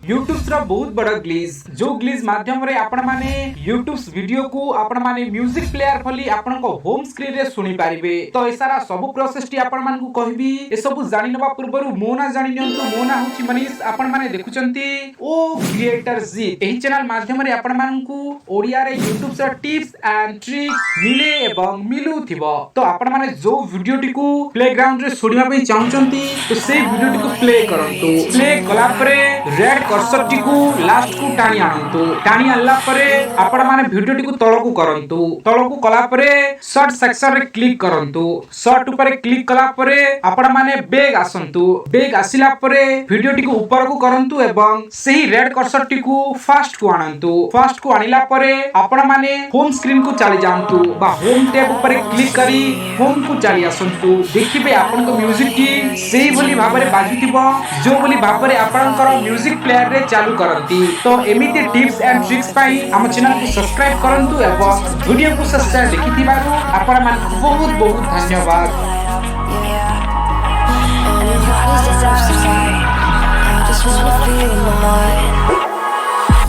YouTube रा बहुत बड़ा ग्लिच जो ग्लिच माध्यम रे आपण माने यूट्यूब वीडियो को आपण माने म्यूजिक प्लेयर भली आपण को होम स्क्रीन रे सुनी पारिबे। तो ए सारा सब प्रोसेस टी आपण मान को कहबी ए सब जानि नबा पूर्वरु मो ना जानि नियंतु मो ना होची मनीष आपण माने देखुचंती ओ क्रिएटर जी एही चैनल माध्यम रे आपण मान को ओडिया रे यूट्यूब रा टिप्स एंड ट्रिक्स मिले एवं मिलु थिबो। तो आपण माने जो वीडियो टी को प्लेग्राउंड रे सुनिबा पई चाहउचंती तो से वीडियो टी को प्ले करंतु। प्ले कला परे रेड कर्सर टी को लास्ट को टाणी आनंतु। टाणी आला परे आपण माने वीडियो टी को तळकु करंतु। तळकु कला परे शॉर्ट सेक्शन रे क्लिक करंतु। शॉर्ट ऊपर क्लिक कला परे आपण माने बैग आसंतु। बैग आसिला परे वीडियो टी को ऊपर को करंतु एवं सही रेड कर्सर टी को फास्ट को आनंतु। फास्ट को आनिला परे आपण माने होम स्क्रीन को चली जांतु बा होम टैब ऊपर क्लिक करी होम को चली आसंतु। देखिबे आपण को म्यूजिक टी सेही भली भाबरे बाजुतिबो जो भली भाबरे आपणकर म्यूजिक प्लेयर रे चालू करंती। तो एमिति टिप्स एंड ट्रिक्स पाई हम चैनल को सब्सक्राइब करंतु एवं वीडियो को सब्सक्राइब देखिथिबारु आपण मान बहुत बहुत धन्यवाद।